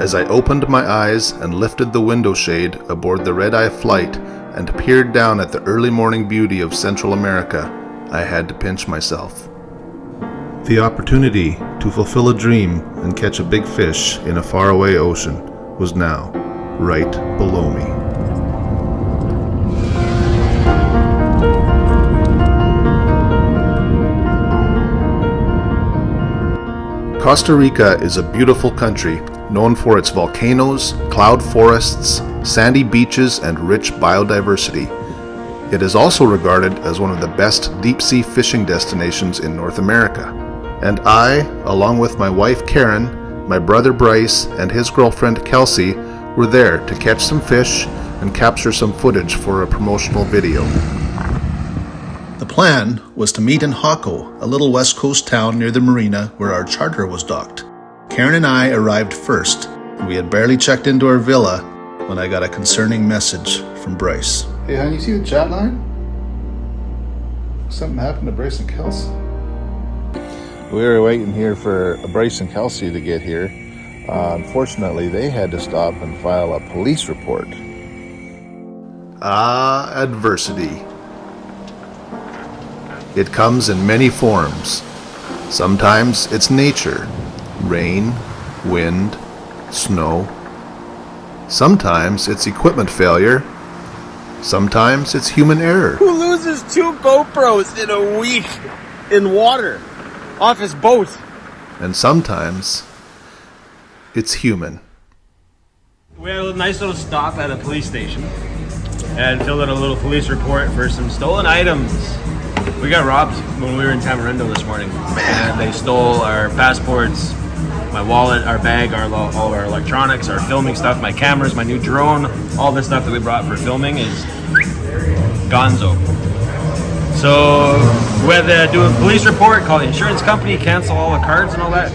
As I opened my eyes and lifted the window shade aboard the red-eye flight and peered down at the early morning beauty of Central America, I had to pinch myself. The opportunity to fulfill a dream and catch a big fish in a faraway ocean was now right below me. Costa Rica is a beautiful country known for its volcanoes, cloud forests, sandy beaches, and rich biodiversity. It is also regarded as one of the best deep-sea fishing destinations in North America. And I, along with my wife Karen, my brother Bryce, and his girlfriend Kelsey, were there to catch some fish and capture some footage for a promotional video. The plan was to meet in Jaco, a little west coast town near the marina where our charter was docked. Karen and I arrived first, and we had barely checked into our villa when I got a concerning message from Bryce. Hey, hon, you see the chat line? Something happened to Bryce and Kelsey. We were waiting here for Bryce and Kelsey to get here. Unfortunately, they had to stop and file a police report. Adversity. It comes in many forms. Sometimes it's nature, rain, wind, snow. Sometimes it's equipment failure. Sometimes it's human error. Who loses 2 GoPros in a week in water off his boat? And sometimes it's human. We had a nice little stop at a police station and filled out a little police report for some stolen items. We got robbed when we were in Tamarindo this morning. And they stole our passports, my wallet, our bag, all of our electronics, our filming stuff, my cameras, my new drone. All the stuff that we brought for filming is gonzo. So we had to do a police report, call the insurance company, cancel all the cards and all that.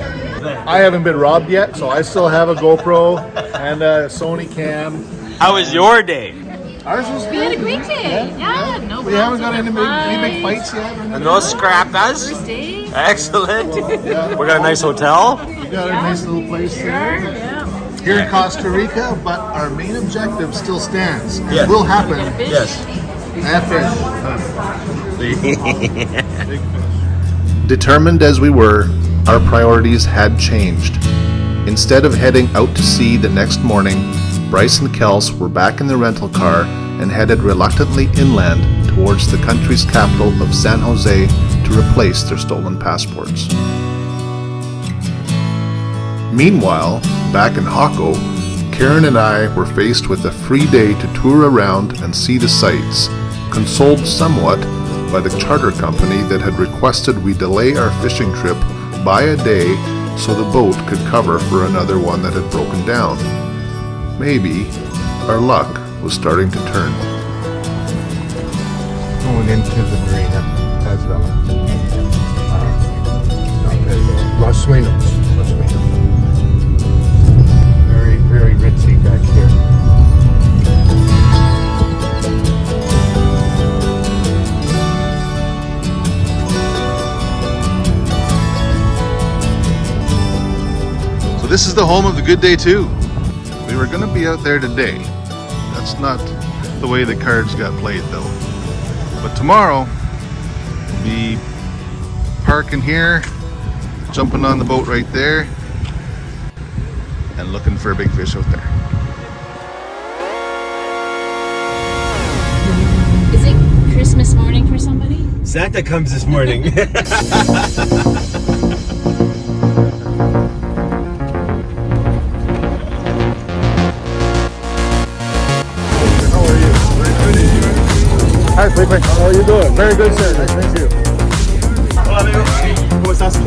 I haven't been robbed yet, so I still have a GoPro and a Sony cam. How was your day? Ours was good. We had a great day. Yeah, no We haven't got any big fights yet. No scrappers. First day. Excellent. Yeah. We got a nice hotel. We got a nice little place there. Yeah. Here in Costa Rica, but our main objective still stands. It Yes. will happen. Yes. Big fish. Determined as we were, our priorities had changed. Instead of heading out to sea the next morning, Bryce and Kels were back in the rental car and headed reluctantly inland towards the country's capital of San Jose to replace their stolen passports. Meanwhile, back in Jaco, Karen and I were faced with a free day to tour around and see the sights, consoled somewhat by the charter company that had requested we delay our fishing trip by a day so the boat could cover for another one that had broken down. Maybe our luck was starting to turn. Going into the marina as Los Sueños. Very, very ritzy back here. So this is the home of the Good Day 2. We were going to be out there today. That's not the way the cards got played though. But tomorrow, we'll be parking here, jumping on the boat right there, and looking for a big fish out there. Is it Christmas morning for somebody? Santa comes this morning. Hi, Felipe. How are you doing? Very good, sir. Nice to meet you. Hola, amigo. ¿Cómo estás?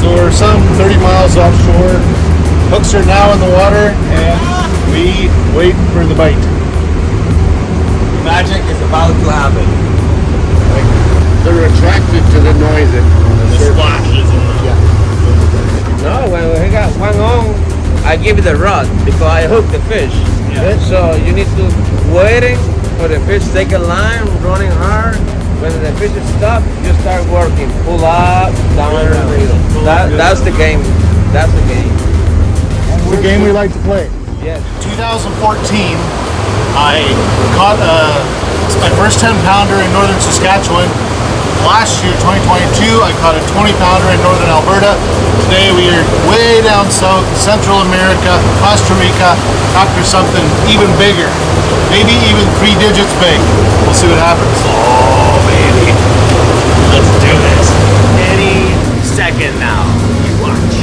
We're some 30 miles offshore. Hooks are now in the water, and we wait for the bite. Magic is about to happen. They're attracted to the noise and the splashes and No, when we got one on, I give it a rod because I hook the fish. Yeah. So you need to waiting for the fish take a line, running hard. When the fish is stopped, you start working. Pull up, down, and reel. That's the game. That's the game. It's a game we like to play. Yes. 2014, I caught it's my first 10 pounder in northern Saskatchewan. Last year, 2022, I caught a 20 pounder in northern Alberta. Today we are way down south, Central America, Costa Rica, after something even bigger. Maybe even 3 digits big. We'll see what happens. oh baby, let's do this. Any second now. You watch.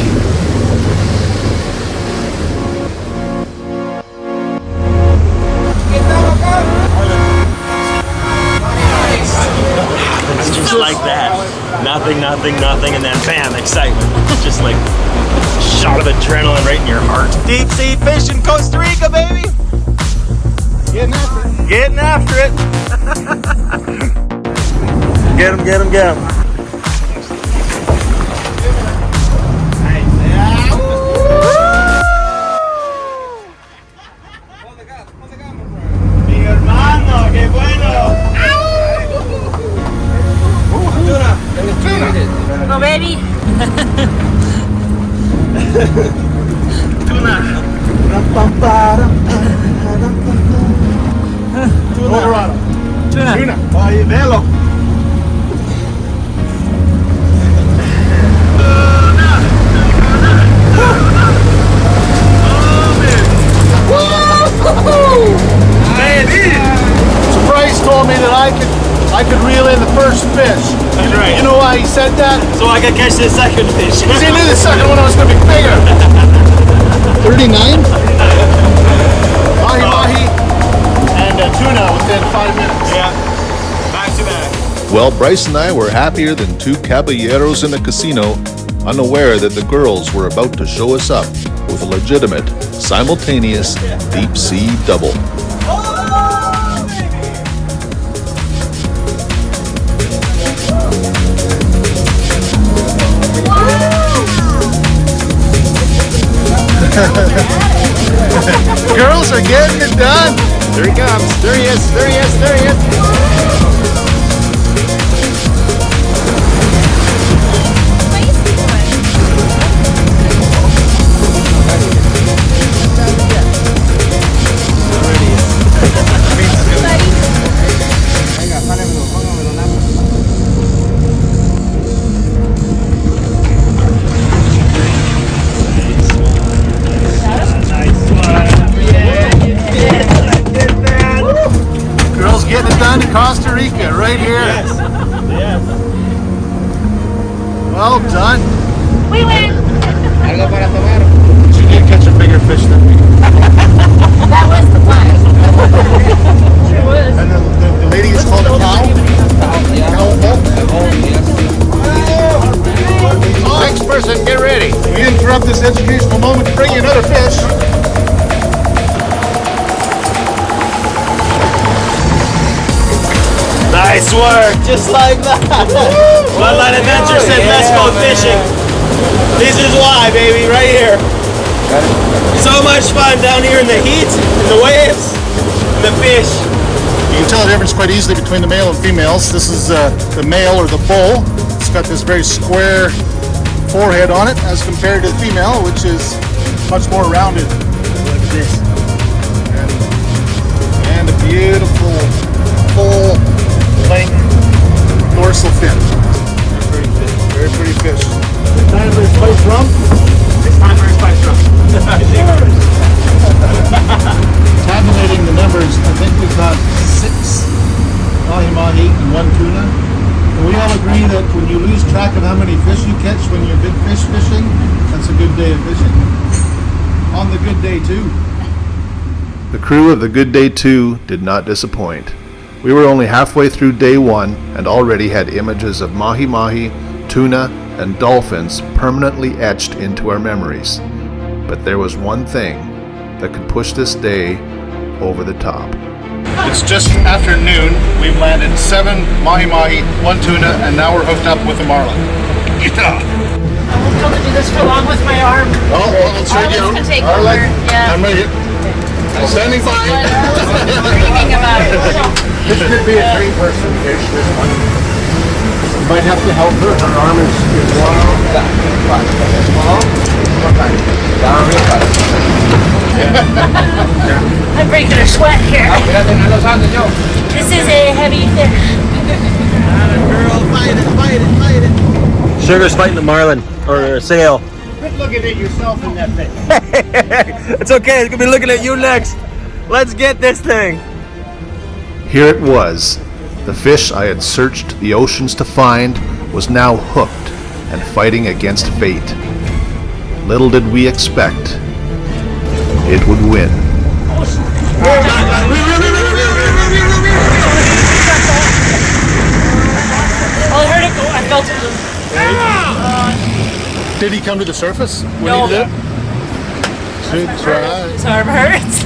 It's just like that. Nothing, and then bam, excitement. It's just like a shot of adrenaline right in your heart. Deep sea fish in Costa Rica, baby. Getting after it. Get him. Mi hermano, qué bueno. Oh, baby. Tuna. Colorado. Tuna. Ay, velo. Bryce told me that I could reel in the first fish. That's right. You know why he said that? So I can catch the second fish. Because he knew the second one was going to be bigger. 39? Mahi and tuna within 5 minutes. Yeah. Back to back. Well, Bryce and I were happier than two caballeros in a casino, unaware that the girls were about to show us up with a legitimate, simultaneous deep sea double. Girls are getting it done. There he comes. There he is. Girls getting it done in Costa Rica, right here. Yes. Well done. We win. Algo para tomar. She did catch a bigger fish than me. That was the plan. It was. And the lady is called a cow. Next person, get ready. We interrupt this educational moment to bring you another fish. Nice work, just like that. One Line Adventure said, let's go fishing. This is why, baby, right here. So much fun down here in the heat, in the waves, and the fish. You can tell the difference quite easily between the male and females. This is the male or the bull. It's got this very square forehead on it as compared to the female, which is much more rounded. Look at this. And a beautiful full length dorsal fin. Very pretty fish. Time for his spice rum. It's time for a spice rum. Tabulating the numbers, I think we've got 6 mahi-mahi and 1 tuna. And we all agree that when you lose track of how many fish you catch when you're good fish fishing, that's a good day of fishing. On the good day too. The crew of the Good Day 2 did not disappoint. We were only halfway through day 1 and already had images of mahi-mahi, tuna, and dolphins permanently etched into our memories. But there was one thing that could push this day over the top. It's just after noon. We've landed 7 mahi-mahi, 1 tuna, and now we're hooked up with a marlin. Yeah. I won't be able to do this for long with my arm. Oh, well, I'll trade you. Arlen's gonna take Arlen, over, yeah. I'm ready. I'm standing by. Thinking about it. This could be a three-person fish, this one. You might have to help her. Her arm is long. I'm breaking a sweat here. This is a heavy fish. Sugar's fighting the marlin or sail. Quit looking at yourself in that thing. It's okay. It's gonna be looking at you next. Let's get this thing. Here it was. The fish I had searched the oceans to find was now hooked and fighting against fate. Little did we expect it would win. I heard it go. I felt it move. Did he come to the surface when No. he did? Good try. His arm hurts.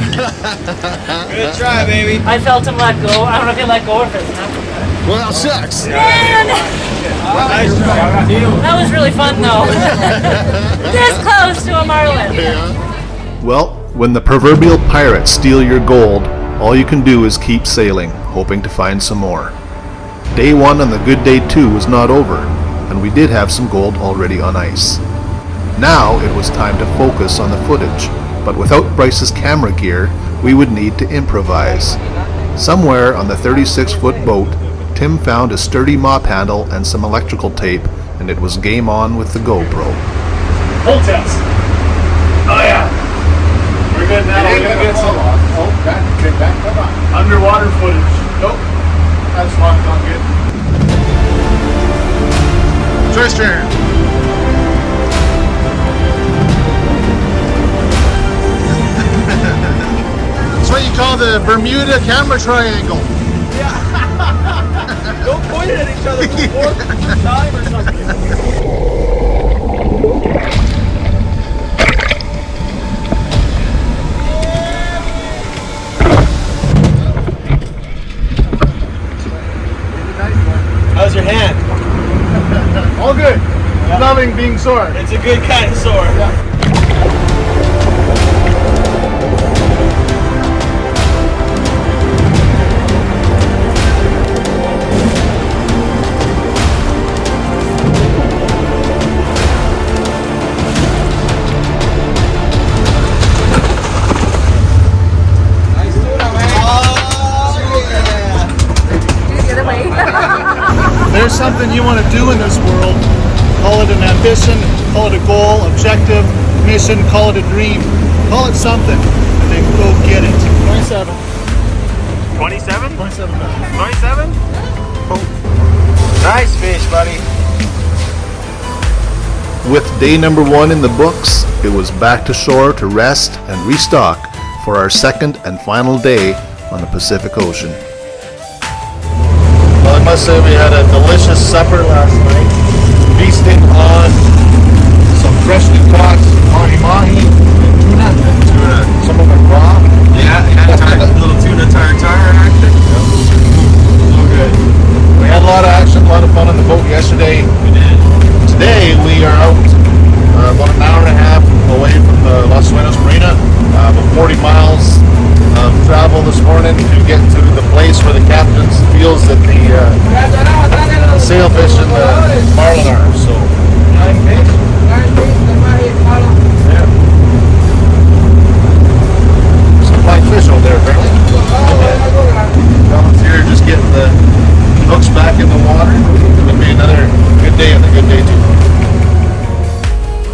Good try, baby. I felt him let go. I don't know if he let go or if it's not. Well, shucks. Man! Nice try. That was really fun though. This close to a marlin. Well, when the proverbial pirates steal your gold, all you can do is keep sailing, hoping to find some more. Day 1 and the good day 2 was not over, and we did have some gold already on ice. Now it was time to focus on the footage, but without Bryce's camera gear, we would need to improvise. Somewhere on the 36-foot boat, Tim found a sturdy mop handle and some electrical tape, and it was game on with the GoPro. Full test. Oh yeah. We're good now. We're gonna get some back, come on. underwater footage. Nope. That's not good. Twist turn. That's what you call the Bermuda camera triangle. Don't point it at each other for fourth time or something. How's your hand? All good. Loving being sore. It's a good kind of sore. There's something you want to do in this world, call it an ambition, call it a goal, objective, mission, call it a dream, call it something, and then go get it. 27. 27? 27 27? Nice fish, buddy. With day number 1 in the books, it was back to shore to rest and restock for our second and final day on the Pacific Ocean. Well, I must say we had a delicious supper last night, feasting on some freshly caught mahi-mahi and tuna. Some of them raw. Yeah, little tuna tartare action. So good. We had a lot of action, a lot of fun on the boat yesterday. We did. Today we are out about an hour and a half away from the Los Sueños Marina, about 40 miles of travel this morning to get to the place where the captain feels that the sailfish and the marlin are. So, some fine fish out there apparently. Colin's here just getting the hooks back in the water. It'll be another good day and a good day too.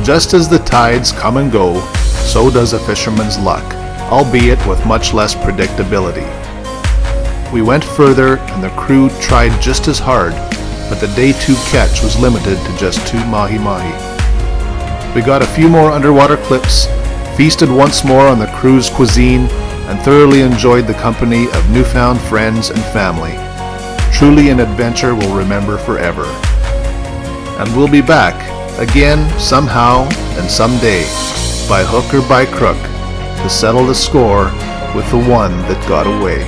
Just as the tides come and go, so does a fisherman's luck, albeit with much less predictability. We went further and the crew tried just as hard, but the day 2 catch was limited to just 2 mahi-mahi. We got a few more underwater clips, feasted once more on the crew's cuisine, and thoroughly enjoyed the company of newfound friends and family. Truly an adventure we'll remember forever. And we'll be back, again, somehow and someday, by hook or by crook, to settle the score with the one that got away.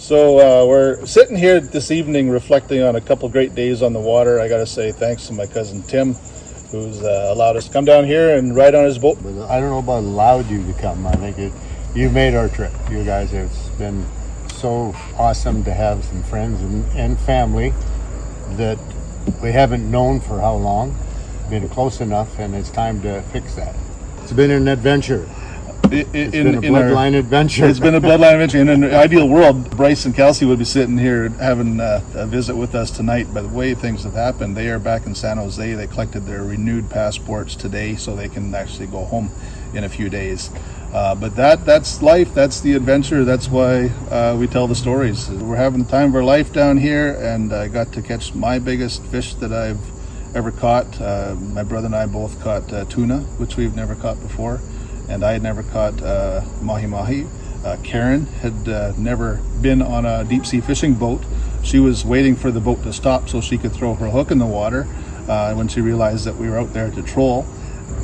So we're sitting here this evening reflecting on a couple great days on the water. I got to say thanks to my cousin Tim, who's allowed us to come down here and ride on his boat. I don't know about allowed you to come. I think you made our trip. You guys, it's been so awesome to have some friends and family that we haven't known for how long, been close enough, and it's time to fix that. It's been an adventure. It's been a bloodline adventure. It's been a bloodline adventure. In an ideal world, Bryce and Kelsey would be sitting here having a visit with us tonight. But the way things have happened, they are back in San Jose. They collected their renewed passports today, so they can actually go home in a few days. But that's life. That's the adventure. That's why we tell the stories. We're having the time of our life down here, and I got to catch my biggest fish that I've ever caught. My brother and I both caught tuna, which we've never caught before. And I had never caught mahi-mahi. Karen had never been on a deep sea fishing boat. She was waiting for the boat to stop so she could throw her hook in the water when she realized that we were out there to troll.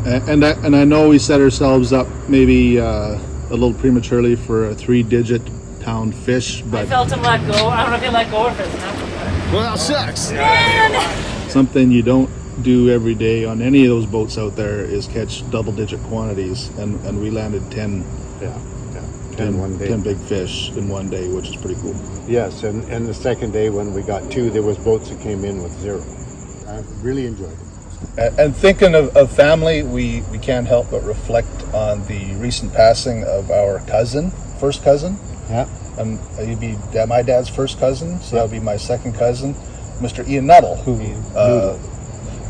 And I know we set ourselves up maybe a little prematurely for a 3-digit pound fish, but I felt him let go. I don't know if he let go of it. well, that sucks. Man! Something you don't do every day on any of those boats out there is catch double-digit quantities, and we landed 10 one day. 10 big fish in one day, which is pretty cool. Yes, and the second day when we got 2, there was boats that came in with 0. I really enjoyed it. And thinking of family, we can't help but reflect on the recent passing of our first cousin. Yeah. He'd be my dad's first cousin, so that would be my second cousin, Mr. Ian Nuttall, who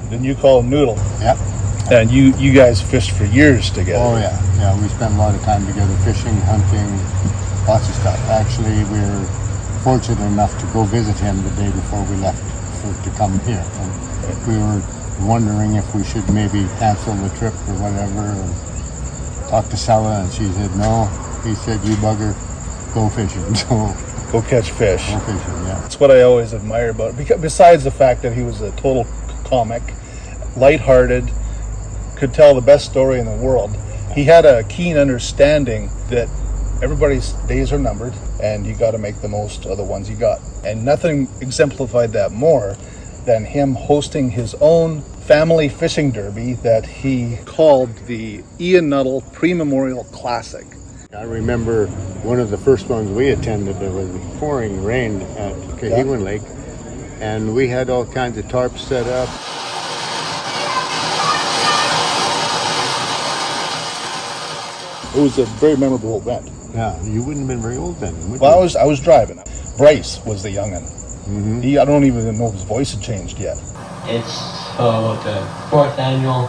then you call him Noodle. Yeah. And you guys fished for years together. Oh yeah, we spent a lot of time together fishing, hunting, lots of stuff. Actually, we were fortunate enough to go visit him the day before we left to come here. And we were wondering if we should maybe cancel the trip or whatever, and talk to Sella, and she said no. He said, you bugger, go fishing. So go catch fish. Go fishing, yeah. That's what I always admire about it. Because besides the fact that he was a total comic, lighthearted, could tell the best story in the world. He had a keen understanding that everybody's days are numbered and you got to make the most of the ones you got. And nothing exemplified that more than him hosting his own family fishing derby that he called the Ian Nuttall Pre-Memorial Classic. I remember one of the first ones we attended, there was pouring rain at Cahiwan Lake, and we had all kinds of tarps set up. It was a very memorable event. Yeah, you wouldn't have been very old then, would Well, you? I was driving. Bryce was the young'un. Mm-hmm. I don't even know if his voice had changed yet. It's the 4th annual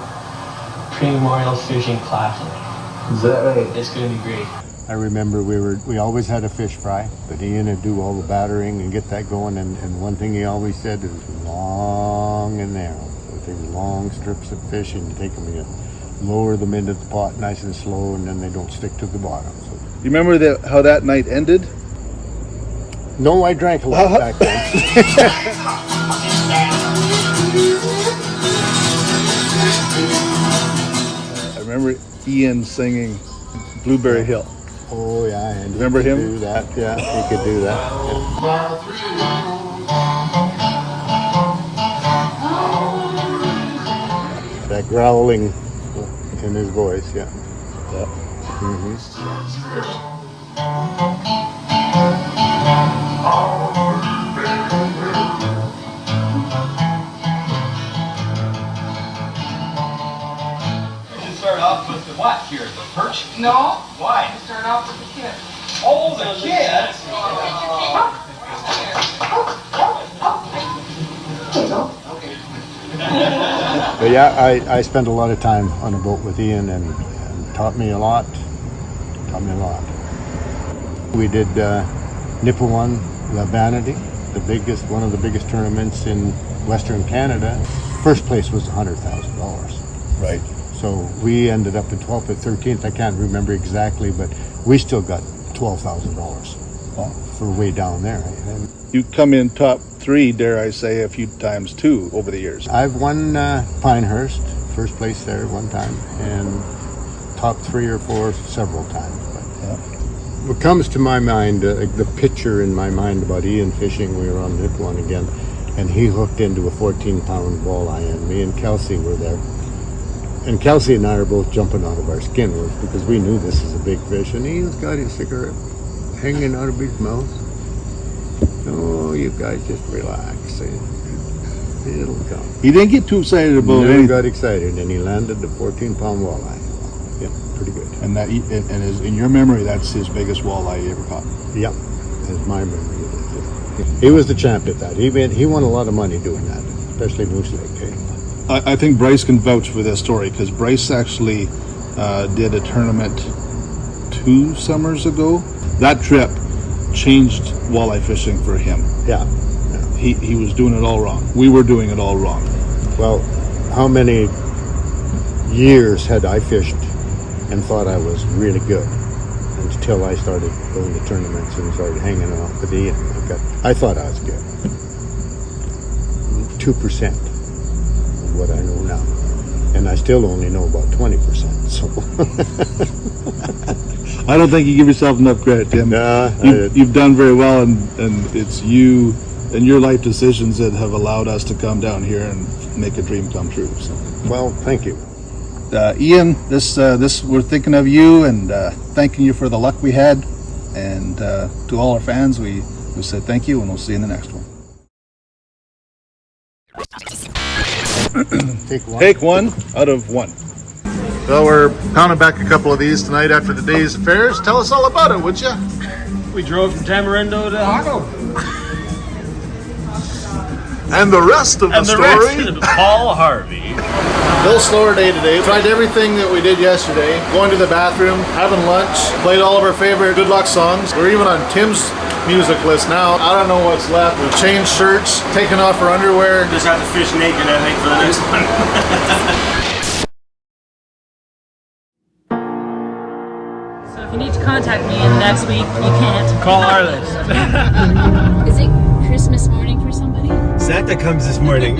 Pre-Memorial Fishing Classic. Is that right? It's going to be great. I remember we always had a fish fry, but Ian would do all the battering and get that going, and one thing he always said is long and narrow. So take long strips of fish and you take them and lower them into the pot nice and slow, and then they don't stick to the bottom. So. You remember how that night ended? No, I drank a lot back then. I remember Ian singing Blueberry Hill. Oh yeah, and remember him? Do that, yeah, he could do that. Yeah. That growling in his voice, yeah. Mm-hmm. Start off with the what here? The perch? No. Why? Start off with the kid. Oh, the kid! But yeah, I spent a lot of time on a boat with Ian and taught me a lot. We did Nipawin La Vanity, one of the biggest tournaments in Western Canada. First place was $100,000. Right. So we ended up in 12th or 13th. I can't remember exactly, but we still got $12,000 for way down there. And you come in top 3, dare I say, a few times too over the years. I've won Pinehurst, first place there one time, and top 3 or 4 several times. But, what comes to my mind, the picture in my mind about Ian fishing, we were on Nick one again, and he hooked into a 14-pound walleye, and me and Kelsey were there. And Kelsey and I are both jumping out of our skin because we knew this is a big fish, and Ian's got his cigarette hanging out of his mouth. Oh, you guys just relax. It'll come. He didn't get too excited about Never it. got excited, and he landed the 14-pound walleye. Yeah, pretty good. And that, and in your memory, that's his biggest walleye you ever caught. Yep, that's my memory. He was the champ at that. He won a lot of money doing that, especially Moose Lake. I think Bryce can vouch for this story because Bryce actually did a tournament 2 summers ago. That trip changed walleye fishing for him. Yeah. He was doing it all wrong. We were doing it all wrong. Well, how many years had I fished and thought I was really good until I started going to tournaments and started hanging off with Ian. I thought I was good. 2% of what I know now. And I still only know about 20%. So I don't think you give yourself enough credit, Tim. You've done very well, and it's you and your life decisions that have allowed us to come down here and make a dream come true. So. Well, thank you. Ian, this we're thinking of you and thanking you for the luck we had, and to all our fans, we said thank you, and we'll see you in the next one. Take one out of one. So we're pounding back a couple of these tonight after the day's affairs. Tell us all about it, would you? We drove from Tamarindo to Jaco. And the rest of the story. Paul Harvey. Little slower day today. Tried everything that we did yesterday. Going to the bathroom, having lunch, played all of our favorite Good Luck songs. We're even on Tim's music list now. I don't know what's left. We've changed shirts, taken off our underwear. Just have to fish naked, I think, for the next one. So if you need to contact me in the next week, you can't. Call our list. Is it Christmas morning for somebody? Santa comes this morning.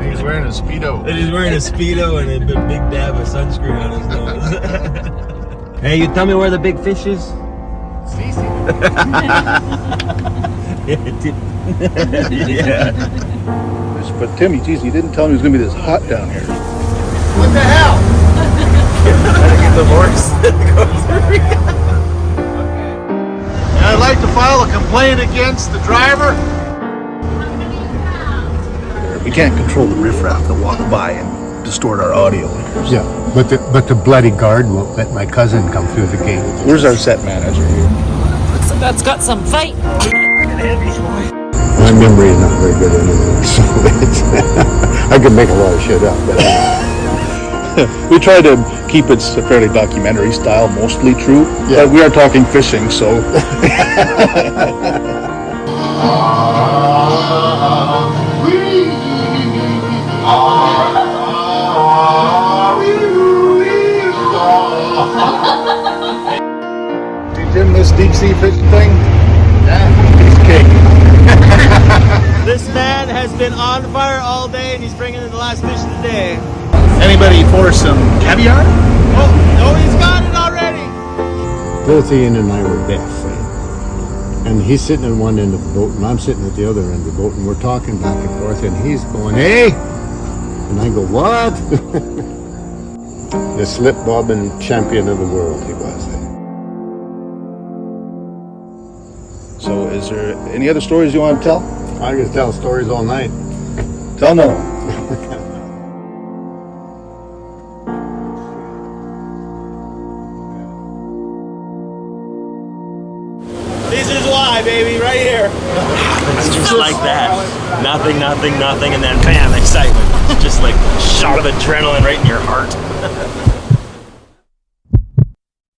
He's wearing a Speedo. And he's wearing a Speedo and a big dab of sunscreen on his nose. Hey, you tell me where the big fish is? Yeah. But Tim, geez, you didn't tell me it was going to be this hot down here. What the hell? Gotta get the horse. I'd like to file a complaint against the driver. We can't control the riffraff that walk by and distort our audio. Yeah, but the bloody guard won't let my cousin come through the gate. Where's our set manager here? That's got some fight. My memory is not very good anymore, so I could make a lot of shit up. We try to keep it fairly documentary style, mostly true. Yeah. But we are talking fishing, so. Tim, this deep sea fishing thing? Yeah. Piece of cake. This man has been on fire all day and he's bringing in the last fish of the day. Anybody for some caviar? Oh, he's got it already. Both Ian and I were deaf. And he's sitting at one end of the boat and I'm sitting at the other end of the boat and we're talking back and forth and he's going, hey! And I go, what? The slip bobbing champion of the world he was. So is there any other stories you want to tell? I can tell stories all night. Tell no. This is why, baby, right here. It's just like that. Nothing, and then bam, excitement. Just like a shot of adrenaline right in your heart.